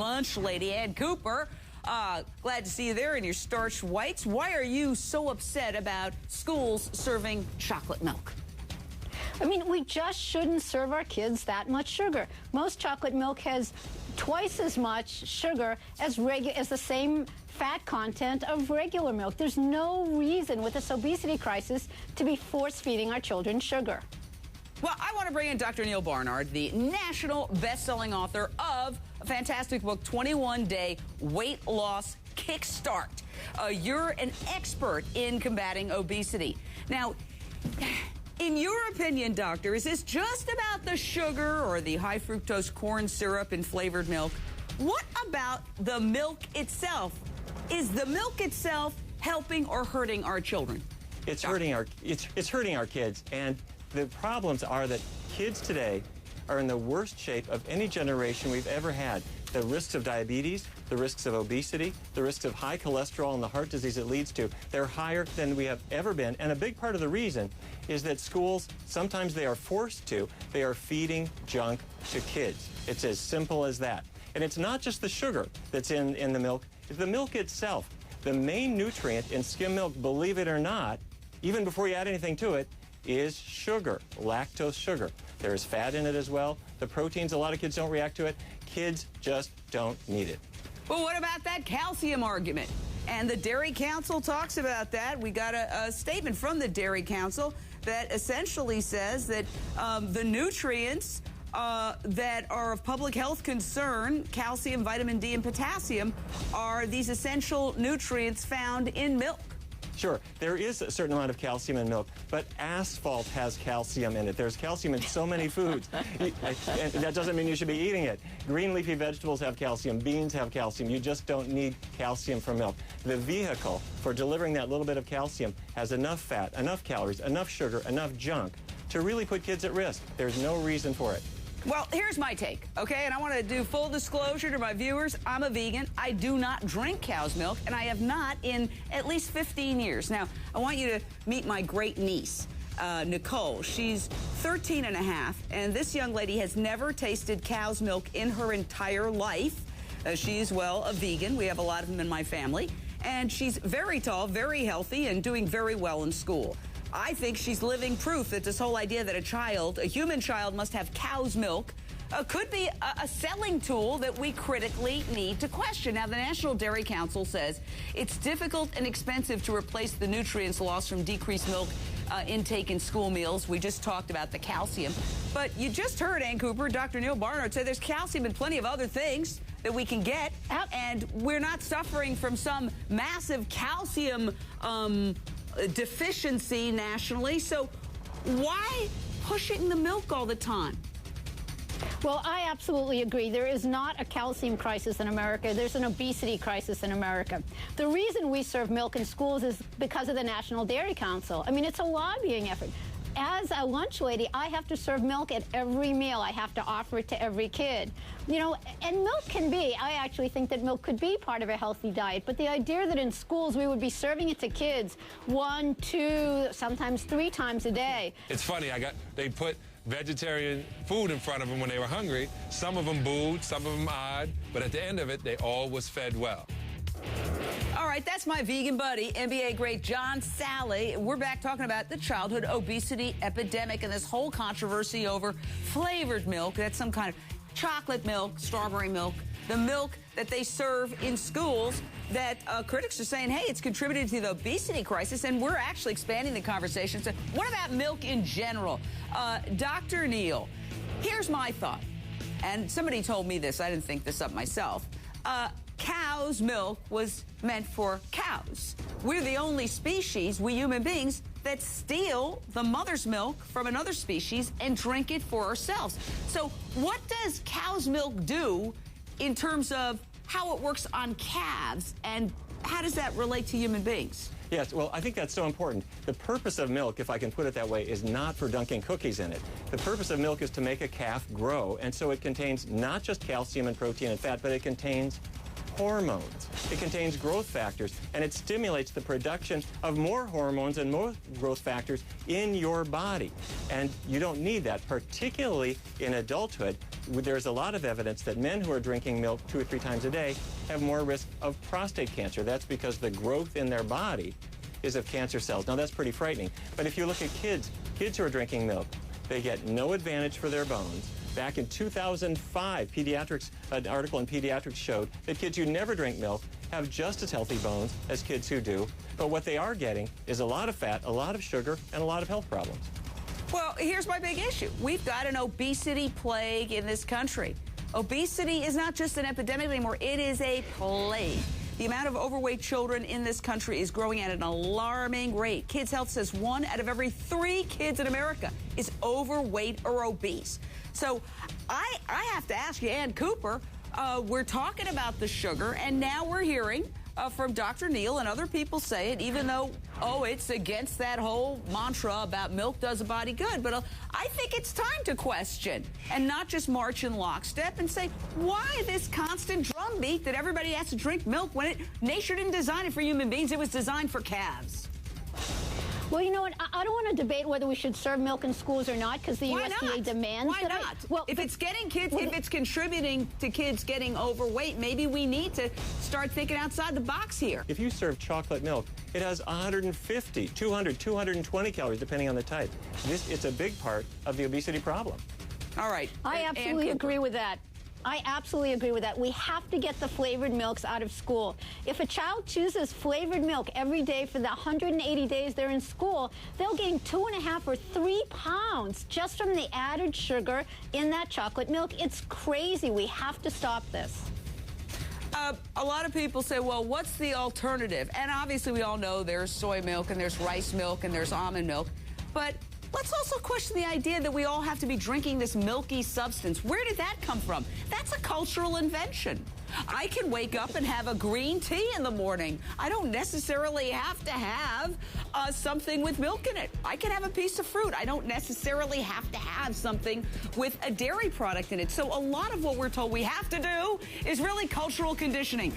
lunch lady, Ann Cooper. Glad to see you there in your starched whites. Why are you so upset about schools serving chocolate milk? I mean, we just shouldn't serve our kids that much sugar. Most chocolate milk has twice as much sugar as the same fat content of regular milk. There's no reason with this obesity crisis to be force-feeding our children sugar. Well, I want to bring in Dr. Neal Barnard, the national best-selling author of a fantastic book, 21-Day Weight Loss Kickstart. You're an expert in combating obesity. Now, in your opinion, doctor, is this just about the sugar or the high fructose corn syrup in flavored milk? What about the milk itself? Is the milk itself helping or hurting our children? It's hurting our kids, and the problems are that kids today are in the worst shape of any generation we've ever had. The risks of diabetes, the risks of obesity, the risks of high cholesterol and the heart disease it leads to, they're higher than we have ever been. And a big part of the reason is that schools, sometimes they are forced to, they are feeding junk to kids. It's as simple as that. And it's not just the sugar that's in the milk, it's the milk itself. The main nutrient in skim milk, believe it or not, even before you add anything to it, is sugar, lactose sugar. There's fat in it as well. The proteins, a lot of kids don't react to it. Kids just don't need it. Well, what about that calcium argument? And the Dairy Council talks about that. We got a statement from the Dairy Council that essentially says that the nutrients that are of public health concern, calcium, vitamin D, and potassium, are these essential nutrients found in milk. Sure, there is a certain amount of calcium in milk, but asphalt has calcium in it. There's calcium in so many foods, and that doesn't mean you should be eating it. Green leafy vegetables have calcium, beans have calcium. You just don't need calcium from milk. The vehicle for delivering that little bit of calcium has enough fat, enough calories, enough sugar, enough junk to really put kids at risk. There's no reason for it. Well, here's my take, okay? And I want to do full disclosure to my viewers. I'm a vegan. I do not drink cow's milk, and I have not in at least 15 years. Now, I want you to meet my great niece, Nicole. She's 13 and a half, and this young lady has never tasted cow's milk in her entire life. She's, well, a vegan. We have a lot of them in my family. And she's very tall, very healthy, and doing very well in school. I think she's living proof that this whole idea that a human child must have cow's milk, could be a selling tool that we critically need to question. Now, the National Dairy Council says it's difficult and expensive to replace the nutrients lost from decreased milk intake in school meals. We just talked about the calcium. But you just heard Ann Cooper, Dr. Neal Barnard, say there's calcium in plenty of other things that we can get, and we're not suffering from some massive calcium deficiency nationally. So why pushing the milk all the time? Well, I absolutely agree. There is not a calcium crisis in America. There's an obesity crisis in America. The reason we serve milk in schools is because of the National Dairy Council. I mean, it's a lobbying effort. As a lunch lady, I have to serve milk at every meal. I have to offer it to every kid. You know, and milk can be, I actually think that milk could be part of a healthy diet, but the idea that in schools we would be serving it to kids 1, 2, sometimes 3 times a day. It's funny, they put vegetarian food in front of them when they were hungry. Some of them booed, some of them eyed, but at the end of it, they all was fed well. All right, that's my vegan buddy, NBA great John Sally. We're back talking about the childhood obesity epidemic and this whole controversy over flavored milk. That's some kind of chocolate milk, strawberry milk, the milk that they serve in schools that critics are saying, hey, it's contributed to the obesity crisis, and we're actually expanding the conversation. So what about milk in general? Dr. Neal, here's my thought, and somebody told me this. I didn't think this up myself. Cow's milk was meant for cows. We're the only species, we human beings, that steal the mother's milk from another species and drink it for ourselves. So what does cow's milk do in terms of how it works on calves, and how does that relate to human beings? Yes, well, I think that's so important. The purpose of milk, if I can put it that way, is not for dunking cookies in it. The purpose of milk is to make a calf grow, and so it contains not just calcium and protein and fat, but it contains hormones, it contains growth factors, and it stimulates the production of more hormones and more growth factors in your body. And you don't need that, particularly in adulthood. There's a lot of evidence that men who are drinking milk 2 or 3 times a day have more risk of prostate cancer. That's because the growth in their body is of cancer cells. Now, that's pretty frightening. But if you look at kids who are drinking milk, they get no advantage for their bones. Back in 2005, an article in Pediatrics showed that kids who never drink milk have just as healthy bones as kids who do. But what they are getting is a lot of fat, a lot of sugar, and a lot of health problems. Well, here's my big issue. We've got an obesity plague in this country. Obesity is not just an epidemic anymore. It is a plague. The amount of overweight children in this country is growing at an alarming rate. Kids Health says 1 out of every 3 kids in America is overweight or obese. So I have to ask you, Ann Cooper, we're talking about the sugar, and now we're hearing from Dr. Neal and other people say it, even though, it's against that whole mantra about milk does a body good. But I think it's time to question and not just march in lockstep and say, why this constant drumbeat that everybody has to drink milk when nature didn't design it for human beings, it was designed for calves? Well, you know what? I don't want to debate whether we should serve milk in schools or not, because the USDA demands Why not? If it's getting kids, if it's contributing to kids getting overweight, maybe we need to start thinking outside the box here. If you serve chocolate milk, it has 150, 200, 220 calories, depending on the type. It's a big part of the obesity problem. All right. I absolutely agree with that. I absolutely agree with that. We have to get the flavored milks out of school. If a child chooses flavored milk every day for the 180 days they're in school, they'll gain 2.5 or 3 pounds just from the added sugar in that chocolate milk. It's crazy. We have to stop this. A lot of people say, well, what's the alternative? And obviously we all know there's soy milk and there's rice milk and there's almond milk. But let's also question the idea that we all have to be drinking this milky substance. Where did that come from? That's a cultural invention. I can wake up and have a green tea in the morning. I don't necessarily have to have something with milk in it. I can have a piece of fruit. I don't necessarily have to have something with a dairy product in it. So a lot of what we're told we have to do is really cultural conditioning.